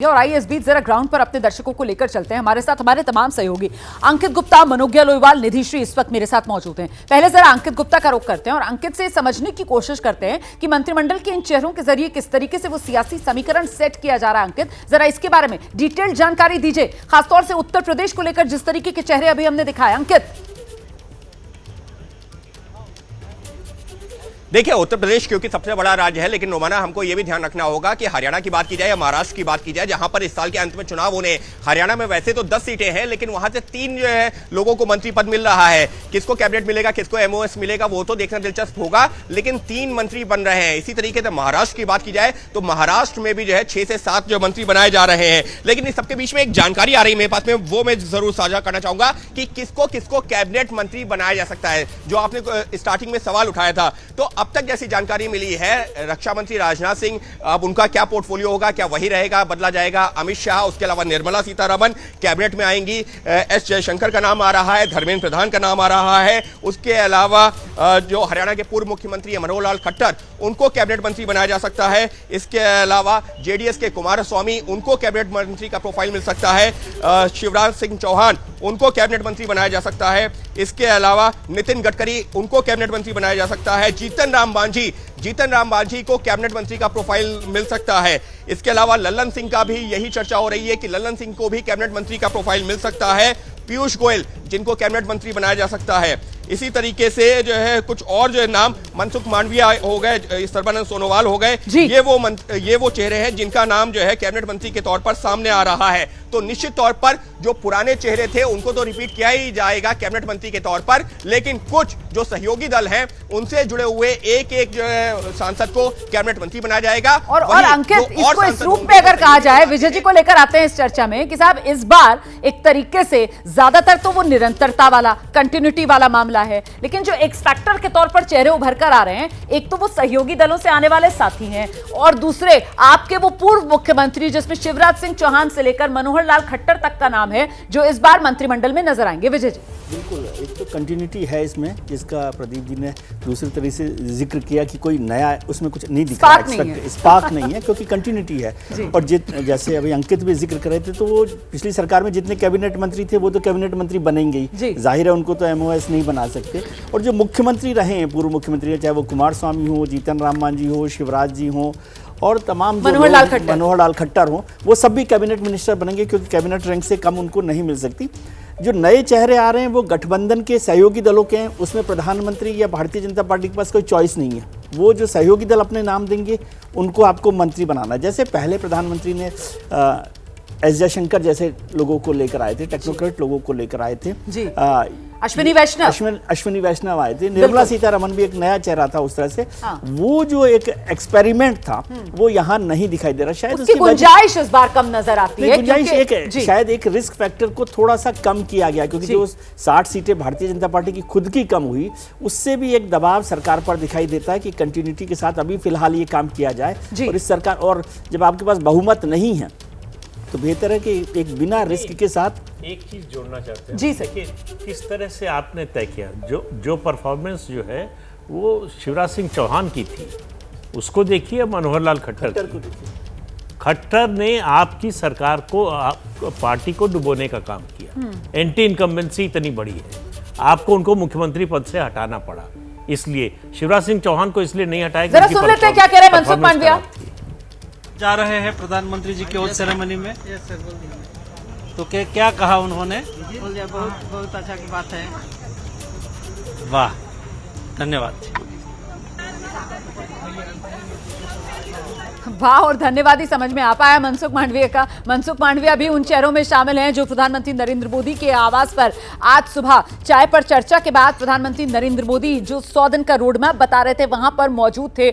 और आइए इस बीच जरा ग्राउंड पर अपने दर्शकों को लेकर चलते हैं। हमारे साथ हमारे तमाम सहयोगी अंकित गुप्ता, मनोज्ञा लोईवाल, निधि श्री इस वक्त मेरे साथ मौजूद हैं। पहले जरा अंकित गुप्ता का रुख करते हैं और अंकित से समझने की कोशिश करते हैं कि मंत्रिमंडल के इन चेहरों के जरिए किस तरीके से वो सियासी समीकरण सेट किया जा रहा है। अंकित, जरा इसके बारे में डिटेल्ड जानकारी दीजिए, खासतौर से उत्तर प्रदेश को लेकर जिस तरीके के चेहरे अभी हमने दिखाए। अंकित, देखिए, उत्तर प्रदेश क्योंकि सबसे बड़ा राज्य है, लेकिन रोमाना हमको यह भी ध्यान रखना होगा कि हरियाणा की बात की जाए या महाराष्ट्र की बात की जाए, जहां पर इस साल के अंत में चुनाव होने, हरियाणा में वैसे तो 10 सीटें हैं, लेकिन वहां से 3 जो है लोगों को मंत्री पद मिल रहा है। किसको कैबिनेट मिलेगा, किसको एमओएस मिलेगा, वो तो देखना दिलचस्प होगा, लेकिन 3 मंत्री बन रहे हैं। इसी तरीके से महाराष्ट्र की बात की जाए तो महाराष्ट्र में भी जो है 6 से 7 जो मंत्री बनाए जा रहे हैं। लेकिन इस सबके बीच में एक जानकारी आ रही है मेरे पास में, वो मैं जरूर साझा करना चाहूंगा कि किसको किसको कैबिनेट मंत्री बनाया जा सकता है, जो आपने स्टार्टिंग में सवाल उठाया था। तो अब तक जैसी जानकारी मिली है, रक्षा मंत्री राजनाथ सिंह, अब उनका क्या पोर्टफोलियो होगा, क्या वही रहेगा, बदला जाएगा? अमित शाह, उसके अलावा निर्मला सीतारमण कैबिनेट में आएंगी, एस जयशंकर का नाम आ रहा है, धर्मेंद्र प्रधान का नाम आ रहा है, उसके अलावा जो हरियाणा के पूर्व मुख्यमंत्री है मनोहर लाल खट्टर, उनको कैबिनेट मंत्री बनाया जा सकता है। इसके अलावा जेडीएस के कुमारस्वामी, उनको कैबिनेट मंत्री का प्रोफाइल मिल सकता है। शिवराज सिंह चौहान, उनको कैबिनेट मंत्री बनाया जा सकता है। इसके अलावा नितिन गडकरी, उनको कैबिनेट मंत्री बनाया जा सकता है। जीतन राम मांझी को कैबिनेट मंत्री का प्रोफाइल मिल सकता है। इसके अलावा लल्लन सिंह का भी यही चर्चा हो रही है कि लल्लन सिंह को भी कैबिनेट मंत्री का प्रोफाइल मिल सकता है। पीयूष गोयल, जिनको कैबिनेट मंत्री बनाया जा सकता है। इसी तरीके से जो है कुछ और जो है नाम, मनसुख मांडविया हो गए, सर्बानंद सोनोवाल हो गए, ये वो चेहरे हैं जिनका नाम जो है कैबिनेट मंत्री के तौर पर सामने आ रहा है। तो निश्चित तौर पर जो पुराने चेहरे थे उनको तो रिपीट किया ही जाएगा कैबिनेट मंत्री के तौर पर, लेकिन कुछ जो सहयोगी दल हैं उनसे जुड़े हुए एक जो है सांसद को कैबिनेट मंत्री बनाया जाएगा। और अंकित, इसको इस रूप में अगर कहा जाए, विजय जी को लेकर आते हैं इस चर्चा में कि साहब इस बार एक तरीके से ज्यादातर तो वो निरंतरता वाला, कंटिन्यूटी वाला मामला है, लेकिन जो एक्स फैक्टर के तौर पर चेहरे उभर कर आ रहे हैं, एक तो वो सहयोगी दलों से आने वाले साथी हैं और दूसरे आपके वो पूर्व मुख्यमंत्री, जिसमें शिवराज सिंह चौहान से लेकर मनोहर लाल खट्टर तक का नाम है, जो इस बार मंत्रिमंडल में नजर आएंगे। विजय जी, बिल्कुल, एक तो कंटिन्यूटी है इसमें, जिसका प्रदीप जी ने दूसरी तरह से जिक्र किया कि कोई नया उसमें कुछ नहीं दिख रहा, स्पार्क नहीं है, क्योंकि कंटिन्यूटी है। और जैसे अभी अंकित भी जिक्र कर रहे थे, तो वो पिछली सरकार में जितने कैबिनेट मंत्री थे वो तो कैबिनेट मंत्री बनेंगे ही, जाहिर है उनको तो एमओएस नहीं बना सकते। और जो मुख्यमंत्री रहे हैं, पूर्व मुख्यमंत्री, चाहे वो कुमारस्वामी हो, जीतन राम मांझी हो, शिवराज जी हो, और तमाम मनोहर लाल खट्टर हो, वो सब भी कैबिनेट मिनिस्टर बनेंगे, क्योंकि कैबिनेट रैंक से कम उनको नहीं मिल सकती। जो नए चेहरे आ रहे हैं वो गठबंधन के सहयोगी दलों के हैं, उसमें प्रधानमंत्री या भारतीय जनता पार्टी के पास कोई चॉइस नहीं है। वो जो सहयोगी दल अपने नाम देंगे उनको आपको मंत्री बनाना। जैसे पहले प्रधानमंत्री ने एस जयशंकर जैसे लोगों को लेकर आए थे, टेक्नोक्रेट लोगों को लेकर आए थे, अश्विनी वैष्णव आए थे, निर्मला सीतारमण भी एक नया चेहरा था उस तरह से। वो जो एक एक्सपेरिमेंट था वो यहाँ नहीं दिखाई दे रहा, शायद उसकी गुंजाइश इस बार कम नजर आती है। गुंजाइश शायद एक रिस्क फैक्टर को थोड़ा सा कम किया गया, क्योंकि जो 60 सीटें भारतीय जनता पार्टी की खुद की कम हुई, उससे भी एक दबाव सरकार पर दिखाई देता है कि कंटिन्यूटी के साथ अभी फिलहाल ये काम किया जाए। और इस सरकार, और जब आपके पास बहुमत नहीं है तो बेहतर है कि एक बिना रिस्क के साथ। एक चीज जोड़ना चाहते हैं जी सर, किस तरह से आपने तय किया, जो परफॉर्मेंस जो है वो शिवराज सिंह चौहान की थी, उसको देखिए, मनोहर लाल खट्टर को देखिए। खट्टर ने आपकी सरकार को, पार्टी को डुबोने का काम किया। एंटी इनकम्बेंसी इतनी बड़ी है, आपको उनको मुख्यमंत्री पद से हटाना पड़ा। इसलिए शिवराज सिंह चौहान को इसलिए नहीं हटाया। जरा सुन लेते हैं क्या कह रहे हैं मनसुख मांडविया। जा रहे हैं प्रधानमंत्री जी के ओथ सेरेमनी में, तो क्या कहा उन्होंने? बहुत अच्छा की बात है। वाह, धन्यवाद। वाह और धन्यवाद ही समझ में आ पाया मनसुख मांडविया का। मनसुख मांडविया भी उन चेहरों में शामिल हैं जो प्रधानमंत्री नरेंद्र मोदी के आवास पर आज सुबह चाय पर चर्चा के बाद प्रधानमंत्री नरेंद्र मोदी जो 100 दिन का रोड मैप बता रहे थे, वहां पर मौजूद थे।